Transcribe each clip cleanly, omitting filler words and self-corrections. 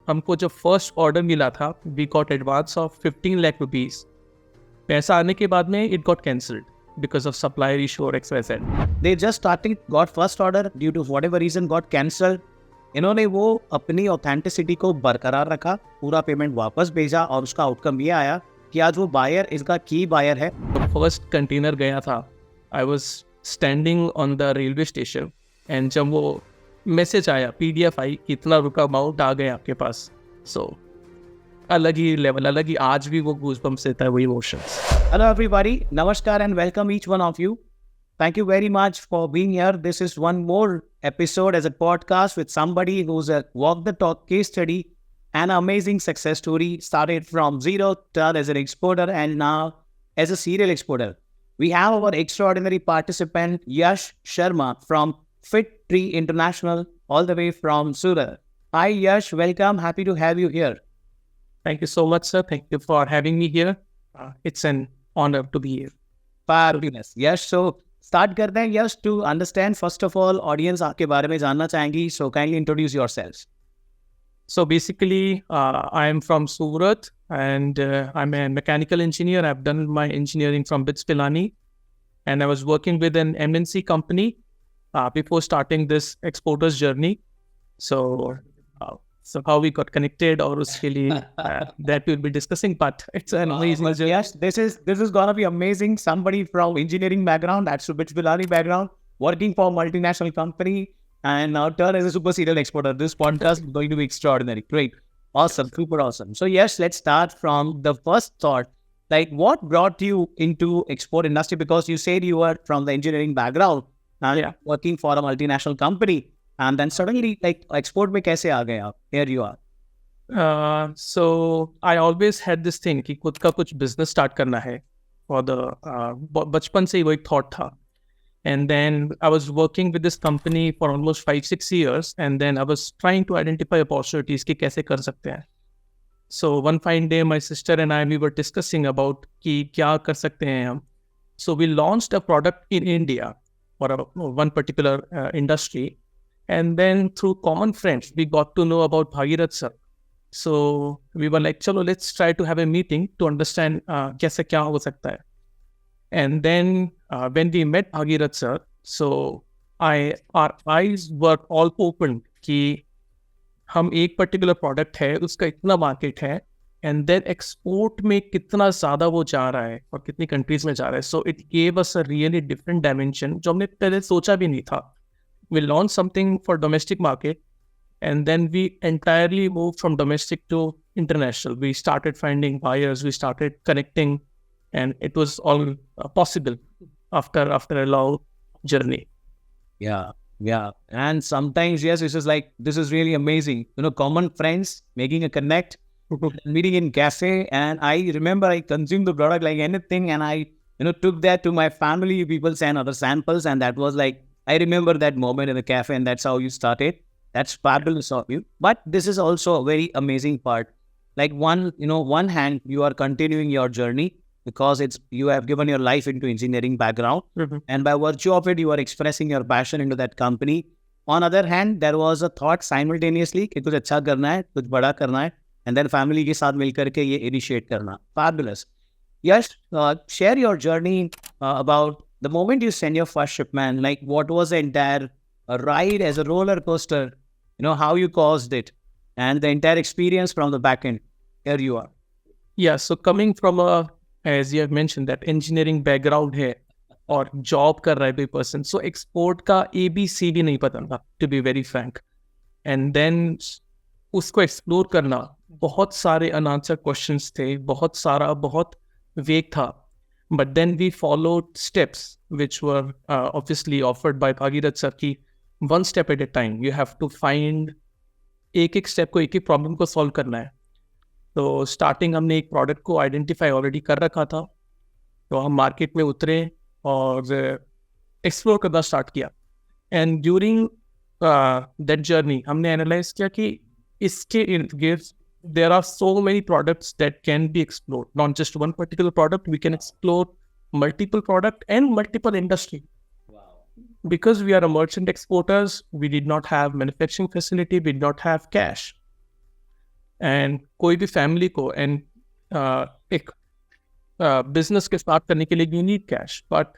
हमको जब first order मिला था, we got advance of 15 lakh rupees. पैसा आने के बाद में it got cancelled because of supplier issue or XYZ. They just starting got first order due to whatever reason got cancelled. इन्होंने वो अपनी ऑथेंटिसिटी को बरकरार रखा, पूरा पेमेंट वापस भेजा और उसका आउटकम ये आया कि आज वो बायर इसका की बायर है. फर्स्ट कंटेनर गया था, I was standing on the railway station and जब वो मैसेज आया, PDF आई कि इतना रुका अमाउंट आ गया आपके पास, सो अलग ही लेवल, अलग ही आज भी वो गूज़बम्प्स देता है, वो emotions. Hello everybody, Namaskar and welcome each one of you. Thank you very much for being here. This is one more episode as a podcast with somebody who's a walk the talk case study, an amazing success story, started from zero, turned as an exporter and now as a serial exporter. We have our extraordinary participant Yash Sharma from Fit Tree International, all the way from Surat. Hi Yash, welcome. Happy to have you here. Thank you so much, sir. Thank you for having me here. It's an honor to be here. Fabulous. Yes, so start करते हैं. Yes, to understand, first of all, audience आपके बारे में जानना चाहेंगी. So kindly introduce yourselves. So basically, I am from Surat and I'm a mechanical engineer. I've done my engineering from BITS Pilani and I was working with an MNC company before starting this exporters journey. So how we got connected or uske liye that we'll be discussing, but it's an amazing journey. Yes, this is gonna be amazing. Somebody from engineering background, that's BITS Pilani background, working for a multinational company and now turn as a super serial exporter. This podcast is going to be extraordinary. Great. Awesome. Super awesome. So yes, let's start from the first thought. Like what brought you into export industry? Because you said you were from the engineering background and working for a multinational company. And then suddenly, like, export में कैसे आ गए आप? Here you are. So I always had this thing कि खुद का कुछ business start करना है. For the बचपन से ही वो एक thought था. And then I was working with this company for almost 5-6 years, and then I was trying to identify opportunities कि कैसे कर सकते हैं. So one fine day, my sister and I, we were discussing about कि क्या कर सकते हैं हम. So we launched a product in India for one particular industry. And then through common friends, we got to know about Bhagirath sir. So we were like, chalo, let's try to have a meeting to understand kaise kya ho sakta hai. And then when we met Bhagirath sir, so our eyes were all open कि हम एक particular product है, उसका इतना market है, and then export में कितना ज़्यादा वो जा रहा है और कितनी countries में जा रहा है. So it gave us a really different dimension जो हमने पहले सोचा भी नहीं था. We launched something for domestic market and then we entirely moved from domestic to international. We started finding buyers, we started connecting, and it was all possible after a long journey. Yeah. And sometimes, yes, it's just like, this is really amazing. You know, common friends, making a connect, meeting in cafe. And I remember I consumed the product like anything and I, took that to my family. People sent other samples and that was like, I remember that moment in the cafe and that's how you started. That's fabulous of you. But this is also a very amazing part. Like one hand, you are continuing your journey because you have given your life into engineering background. Mm-hmm. And by virtue of it, you are expressing your passion into that company. On other hand, there was a thought simultaneously कि कुछ अच्छा करना है, कुछ बड़ा करना है. And then family के साथ मिलकर के ये initiate करना. Fabulous. Yes, share your journey about the moment you send your first shipment, like what was the entire ride as a roller coaster, how you caused it and the entire experience from the back end. Here you are. Yeah, so coming from as you have mentioned, that engineering background है और job कर रहा है कोई person. So export का ABC भी नहीं पता था, to be very frank. And then उसको explore करना, बहुत सारे unanswered questions थे, बहुत vague था. But then we followed steps which were obviously offered by Bhagirath sir ki one step at a time. You have to find एक step को एक problem को solve करना है. तो starting हमने एक product को identify already कर रखा था. तो हम market में उतरे और explore करना start किया. And during that journey हमने analyze किया कि इसके इर्द-गिर्द there are so many products that can be explored. Not just one particular product, we can explore multiple product and multiple industry. Wow. Because we are a merchant exporters, we did not have manufacturing facility, we did not have cash. And कोई भी family को and एक business के start करने के लिए you need cash, but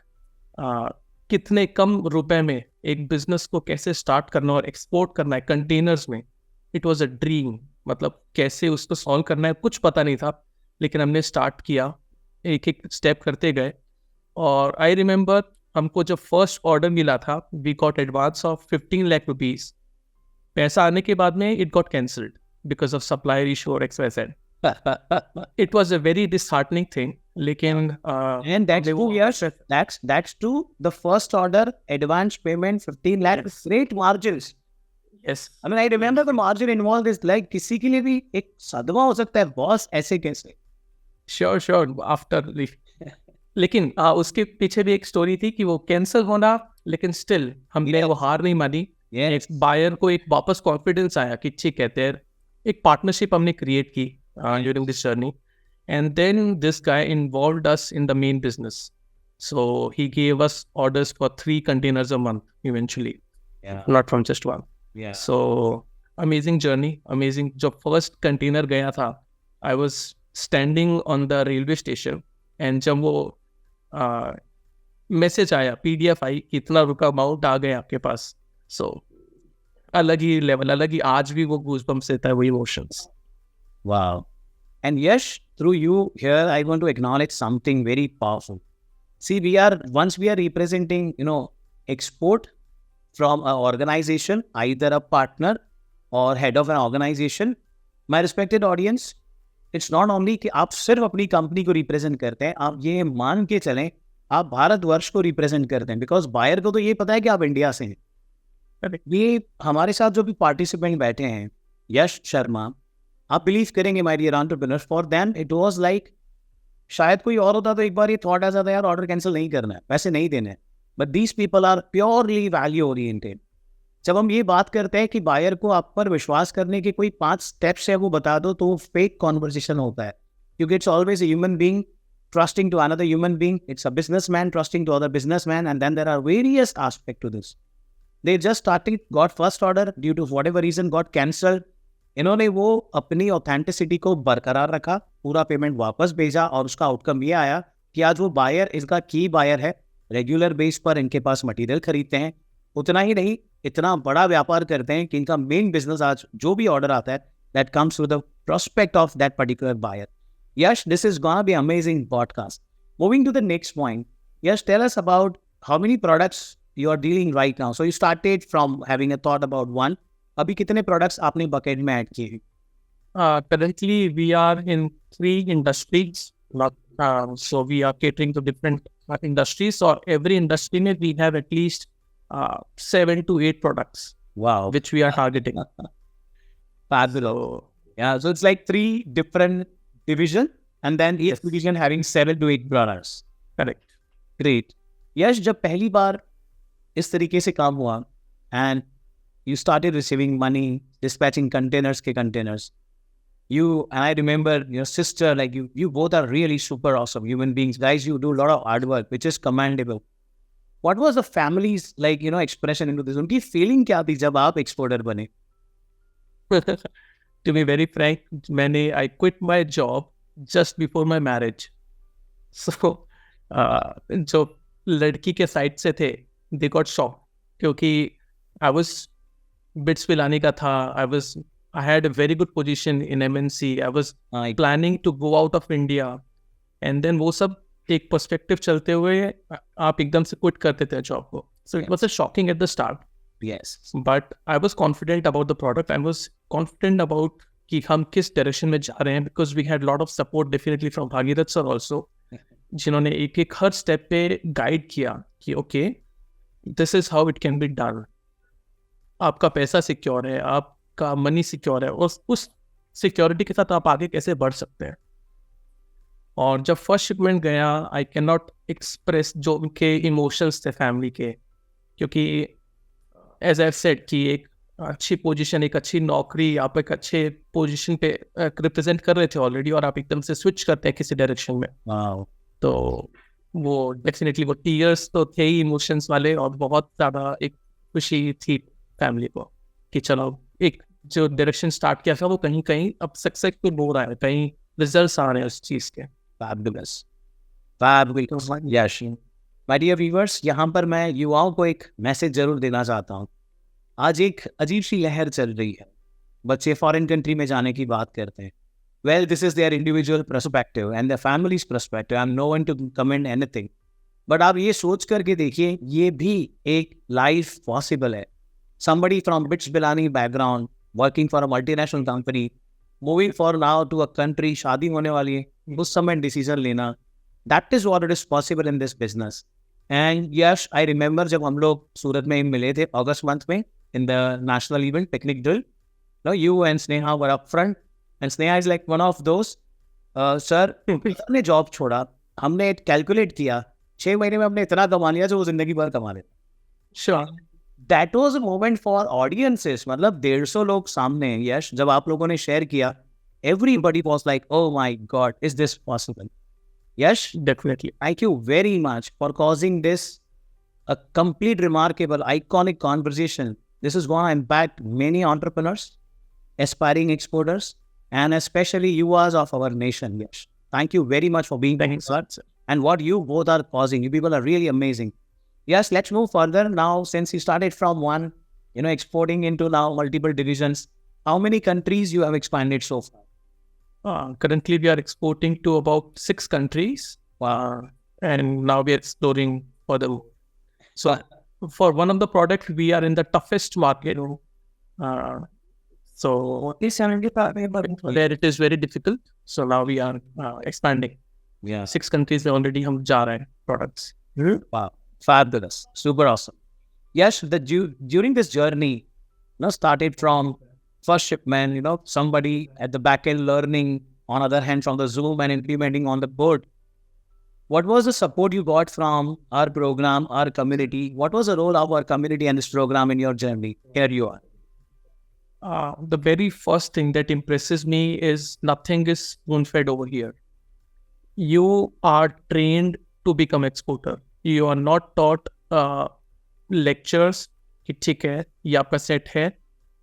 कितने कम रुपए में एक बिजनेस को कैसे स्टार्ट करना और एक्सपोर्ट करना है कंटेनर्स में, इट वाज अ ड्रीम. मतलब कैसे उसको सॉल्व करना है कुछ पता नहीं था, लेकिन हमने स्टार्ट किया, एक एक स्टेप करते गए. और आई रिमेम्बर हमको जब फर्स्ट ऑर्डर मिला था, we got advance of 15 lakh rupees. पैसा आने के बाद में it got cancelled because of supplier issue और XYZ. It was a very disheartening thing. लेकिन and that's too, yes, that's too. The first order advance payment 15 lakh, Yes. great margins. yes, I mean, I remember the margin involved is like किसी के लिए भी एक सदमा हो सकता है, बॉस ऐसे कैसे. sure after. लेकिन उसके पीछे भी एक स्टोरी थी कि वो कैंसिल होना, लेकिन स्टिल हमने वो हार नहीं मानी. Yes. एक बायर को एक वापस कॉन्फिडेंस आया कि ठीक है, देयर एक पार्टनरशिप हमने क्रिएट की during this journey, and then this guy involved us in the main business, so he gave us orders for 3 containers a month eventually, Yeah. not from just one. Yeah. So amazing journey, amazing. जब first container गया था, I was standing on the railway station, and जब वो message आया, PDF आई कि इतना रुका amount आ गया आपके पास, so अलग ही लेवल, अलग ही, आज भी वो गूज़बम्प्स देता है, वो emotions. Wow. And yes, through you here, I want to acknowledge something very powerful. See, once we are representing, export from an organization, either a partner or head of an organization, my respected audience, it's not only कि आप सिर्फ अपनी company को represent करते हैं, आप ये मान के चलें आप भारतवर्ष को रिप्रेजेंट करते हैं, बिकॉज बायर को तो ये पता है कि आप इंडिया से हैं. ये हमारे साथ जो भी पार्टिसिपेंट बैठे हैं, यश शर्मा, आप बिलीव करेंगे my dear entrepreneurs, for them it was like, शायद कोई और होता तो एक बार ये थॉट आ जाता यार ऑर्डर कैंसिल नहीं करना है, पैसे नहीं देने, but these people are purely value oriented. जब हम ये बात करते हैं कि बायर को आप पर विश्वास करने के कोई 5 स्टेप्स है वो बता दो, तो वो फेक कॉन्वर्सेशन होता है, क्योंकि it's always a human being trusting to another human being, it's a businessman trusting to other businessman, and then there are various aspect to this. They just started, got first order, due to whatever reason got cancelled. इन्होंने वो अपनी authenticity को बरकरार रखा, पूरा payment वापस भेजा, और उसका आउटकम ये आया कि आज वो बायर इसका की बायर है, रेगुलर बेस पर इनके पास मटेरियल खरीदते हैं. उतना ही नहीं, इतना बड़ा व्यापार करते हैं कि इनका मेन बिजनेस आज जो भी ऑर्डर आता है, that comes with the prospect of that particular buyer. Yash, this is gonna be amazing podcast. Moving to the next point, Yash, tell us about how many products you are dealing right now. So you started from having a thought about one. अभी कितने products आपने bucket में add किए? Currently we are in 3 industries. So we are catering to different industries. So every industry में we have at least 7 to 8 products. Wow. Which we are targeting. Fabulous. Yeah, so it's like 3 different divisions, and then each division having 7 to 8 products. Correct. Great. यश, जब पहली बार इस तरीके से काम हुआ and you started receiving money, dispatching containers के containers, you, and I remember your sister, like you both are really super awesome human beings, guys. You do a lot of hard work, which is commendable. What was the family's like, expression into this? उनकी feeling क्या थी जब आप exporter बने? To be very frank, I quit my job just before my marriage. So जो लड़की के side से थे, they got shocked, क्योंकि I was bits पिलाने का था, I had a very good position in MNC, I was planning to go out of India, and then वो सब एक पर्सपेक्टिव चलते हुए आप एकदम से क्विट कर देते हैं जॉब को. So it was a shocking at the start. Yes. But I was confident about the product. I was confident about कि हम किस डायरेक्शन में जा रहे हैं, because we had lot of support definitely from Bhagirath sir also, जिन्होंने एक एक हर स्टेप पे गाइड किया कि okay, this is how it can be done. आपका पैसा सिक्योर है, आपका मनी सिक्योर है, और उस सिक्योरिटी के साथ आप आगे कैसे बढ़ सकते हैं. और जब फर्स्ट शिपमेंट गया, आई कैन नॉट एक्सप्रेस जो उनके इमोशंस थे फैमिली के, क्योंकि एज आई सेड कि एक अच्छी पोजीशन, एक अच्छी नौकरी, आप एक अच्छे पोजीशन पे रिप्रेजेंट कर रहे थे ऑलरेडी, और आप एकदम से स्विच करते हैं किसी डायरेक्शन में. Wow. तो वो डेफिनेटली वो टीयर्स तो थे ही इमोशंस वाले, और बहुत ज़्यादा एक खुशी थी फैमिली को कि चलो एक जो डायरेक्शन स्टार्ट किया था वो कहीं कहीं अब सक्सेसफुल हो रहा है, कहीं रिजल्ट्स आ रहे हैं उस चीज़ के। Fabulous. Fabulous. Yes. My dear viewers, यहाँ पर मैं युवाओं को एक मैसेज जरूर देना चाहता हूँ। आज एक अजीब सी लहर चल रही है, बच्चे फॉरेन कंट्री में जाने की बात करते हैं। Well, this is their individual perspective and their family's perspective. I'm no one to comment anything. But आप ये सोच करके देखिए, ये भी एक लाइफ पॉसिबल है। Somebody from Bits Bilani background, working for a multinational company, moving for now to a country, शादी होने वाली है, उस समय डिसीजन लेना, that is what it is possible in this business. And yes, I remember जब हम लोग सूरत में मिले थे अगस्त मंथ में in the national event picnic drill, no, you and Sneha were up front, and Sneha is like one of those, sir हमने job छोड़ा, हमने कैलकुलेट किया, 6 महीने में हमने इतना कमा लिया जो वो जिंदगी भर कमा लेते। Sure, that was a moment for audiences, मतलब 150 लोग सामने। यश, जब आप लोगों ने शेयर किया, everybody was like, oh my God, is this possible? Yash, definitely. Thank you very much for causing this a complete remarkable iconic conversation. This is going to impact many entrepreneurs, aspiring exporters, and especially you as of our nation. Yes, thank you very much for being here, sir. And what you both are causing, you people are really amazing. Yes, let's move further now. Since you started from one, exporting into now multiple divisions, how many countries you have expanded so far? Currently, we are exporting to about 6 countries, and now we are exploring further. So, for one of the products, we are in the toughest market. So, where it is very difficult. So now we are expanding. Yeah, 6 countries में already हम जा रहे हैं products. wow, fabulous, super awesome. Yes, during this journey, started from first shipment, somebody at the back end learning, on other hand from the Zoom and implementing on the board. What was the support you got from our program, our community? What was the role of our community and this program in your journey? Here you are. The very first thing that impresses me is nothing is spoon-fed over here. You are trained to become exporter. You are not taught lectures कि ठीक है ये आपका set है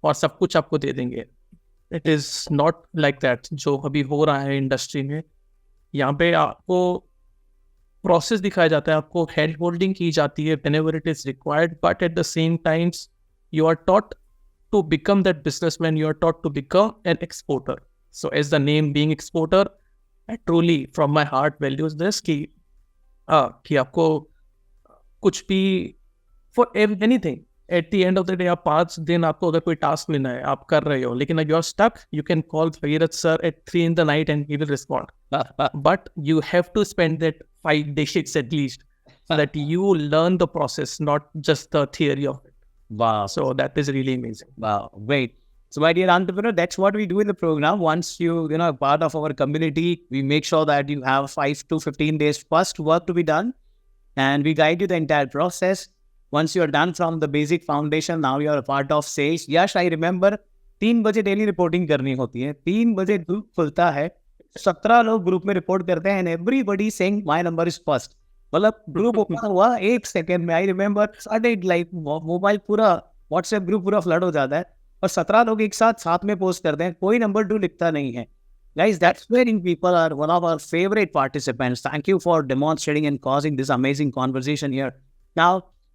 और सब कुछ आपको दे देंगे. It is not like that. जो अभी हो रहा है इंडस्ट्री में, यहाँ पे आपको प्रोसेस दिखाया जाता है, आपको हैंड होल्डिंग की जाती है whenever it is required, but at the same times you are taught to become that businessman, you are taught to become an exporter. So as the name being exporter, I truly from my heart values this कि आपको कुछ भी for anything at the end of the day, आप 5 दिन आपको अगर कोई task लेना है, आप कर रहे हो, लेकिन you are stuck, you can call Bhagirath sir at 3 in the night and he will respond. But you have to spend that 5 days at least so that you learn the process, not just the theory of it. Wow. So that is really amazing. Wow, great. So my dear entrepreneur, that's what we do in the program. Once you are part of our community, we make sure that you have 5 to 15 days first work to be done, and we guide you the entire process. Once you are done from the basic foundation, now you are a part of sales. Yes, I remember 3 बजे daily reporting करनी होती है, 3 बजे group खुलता है, 17 लोग group में report करते हैं, and everybody saying my number is first. मतलब ग्रुप ओपन हुआ 1 सेकेंड में, I remember started like mobile पूरा व्हाट्सएप ग्रुप पूरा फ्लड हो जाता है और 17 लोग एक साथ में पोस्ट करते हैं, कोई नंबर 2 लिखता नहीं है. Guys, that's wherein people are one of our favorite participants. Thank you for demonstrating and causing this amazing conversation here. Now,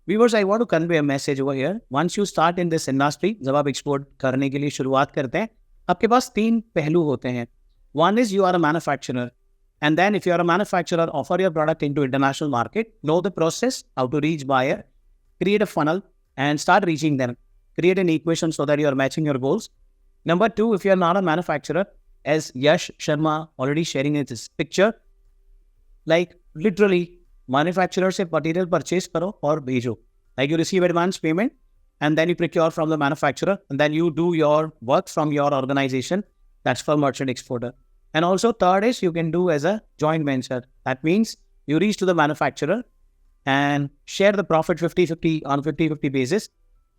viewers, I want to convey a message over here. Once you start in this industry, जब आप export करने के लिए शुरुआत करते हैं, आपके पास 3 पहलू होते हैं. One is you are a manufacturer. And then if you are a manufacturer, offer your product into international market, know the process, how to reach buyer, create a funnel and start reaching them. Create an equation so that you are matching your goals. Number 2, if you are not a manufacturer, as Yash Sharma already sharing in this picture, like literally manufacturer से material purchase करो और भेजो. Like you receive advance payment and then you procure from the manufacturer and then you do your work from your organization. That's for merchant exporter. And also third is you can do as a joint venture. That means you reach to the manufacturer and share the profit 50-50 on 50-50 basis.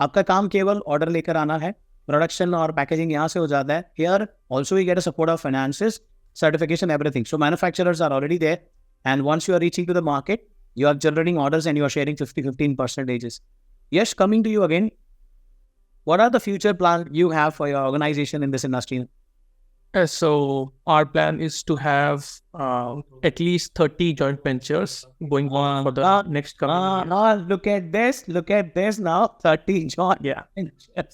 आपका काम केवल order लेकर आना है, production और packaging यहाँ से हो जाता है. Here also you get a support of finances, certification, everything. So manufacturers are already there, and once you are reaching to the market, you are generating orders and you are sharing 50-15 percentages. Yes, coming to you again. What are the future plans you have for your organization in this industry? So our plan is to have at least 30 joint ventures going on for the next coming year. Look at this now, 30 John. Yeah.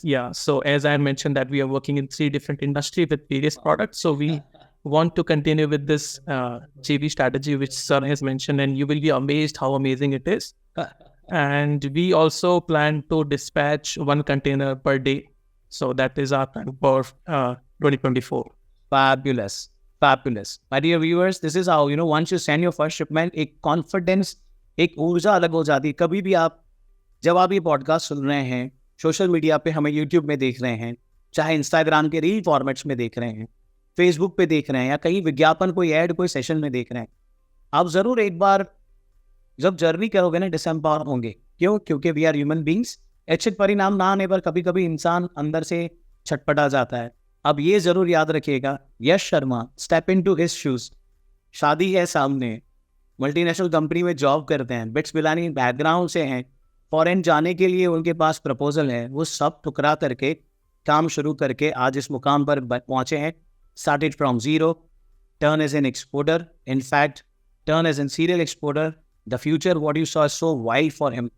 Yeah. So as I mentioned that we are working in 3 different industries with various products. So we want to continue with this JV strategy, which Sir has mentioned, and you will be amazed how amazing it is. And we also plan to dispatch 1 container per day. So that is our plan for 2024. Fabulous. Fabulous. My dear viewers, this is how, once you send your first shipment, एक confidence, एक ऊर्जा अलग हो जाती है. कभी भी आप, जब आप ये पॉडकास्ट सुन रहे हैं, सोशल मीडिया पे हमें यूट्यूब में देख रहे हैं, चाहे इंस्टाग्राम के रील फॉर्मेट्स में देख रहे हैं, फेसबुक पे देख रहे हैं, या कहीं विज्ञापन, कोई ऐड, कोई सेशन में देख रहे हैं, आप जरूर एक बार जब जर्नी करोगे ना, डिसएम्पावर होंगे. क्यों? क्योंकि वी आर ह्यूमन बींग्स. इच्छित परिणाम ना आने पर कभी कभी इंसान अंदर से छटपटा जाता है. अब ये जरूर याद रखिएगा, Yash Sharma, step into his shoes. शादी है सामने, मल्टीनेशनल कंपनी में जॉब करते हैं, बिट्स बिलानी बैकग्राउंड से हैं, फॉरेन जाने के लिए उनके पास प्रपोजल है, वो सब ठुकरा करके काम शुरू करके आज इस मुकाम पर पहुंचे हैं. Started from zero, turn as an exporter, in fact turn as an serial exporter. The future what you saw so wild for him.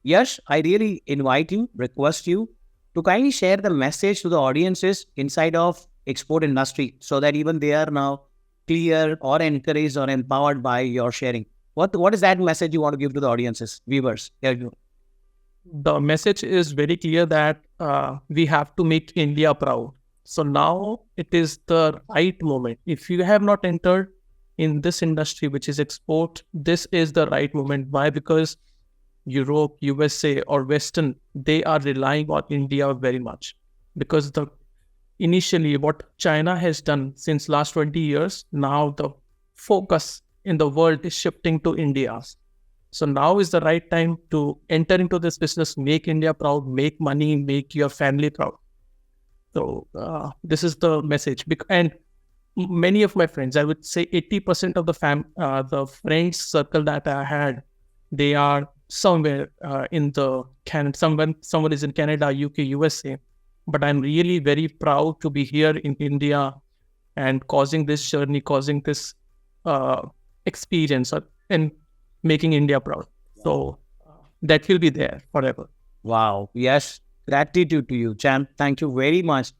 Yash, I really invite you, request you to kindly share the message to the audiences inside of export industry so that even they are now clear or encouraged or empowered by your sharing. What is that message you want to give to the audiences, viewers? Here you go. The message is very clear that we have to make India proud. So now it is the right moment. If you have not entered in this industry, which is export, this is the right moment. Why? Because Europe, USA or Western, they are relying on India very much. Because initially what China has done since last 20 years, now the focus in the world is shifting to India. So now is the right time to enter into this business, make India proud, make money, make your family proud. So this is the message. And many of my friends, I would say 80% of the friends circle that I had, they are somewhere in the Canada, someone is in Canada, UK, USA, but I'm really very proud to be here in India and causing this journey, causing this experience and making India proud. So that will be there forever. Wow. Yes. Gratitude to you, champ. Thank you very much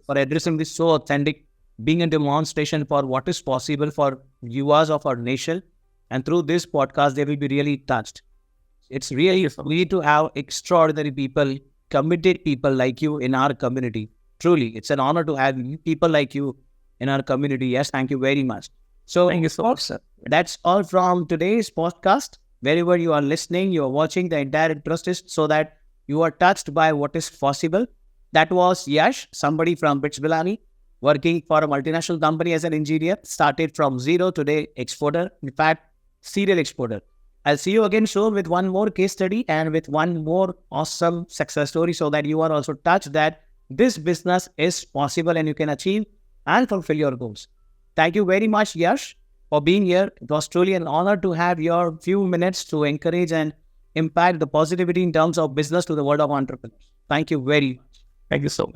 for addressing this so authentic, being a demonstration for what is possible for viewers of our nation. And through this podcast, they will be really touched. It's really sweet to have extraordinary people, committed people like you in our community. Truly, it's an honor to have people like you in our community. Yes, thank you very much. So, Thank you so much, sir. That's all from today's podcast. Wherever you are listening, you are watching, the entire interest is so that you are touched by what is possible. That was Yash, somebody from Bits Bilani, working for a multinational company as an engineer, started from zero, today exporter, in fact, serial exporter. I'll see you again soon with one more case study and with one more awesome success story so that you are also touched that this business is possible and you can achieve and fulfill your goals. Thank you very much, Yash, for being here. It was truly an honor to have your few minutes to encourage and impact the positivity in terms of business to the world of entrepreneurs. Thank you very much. Thank you so much.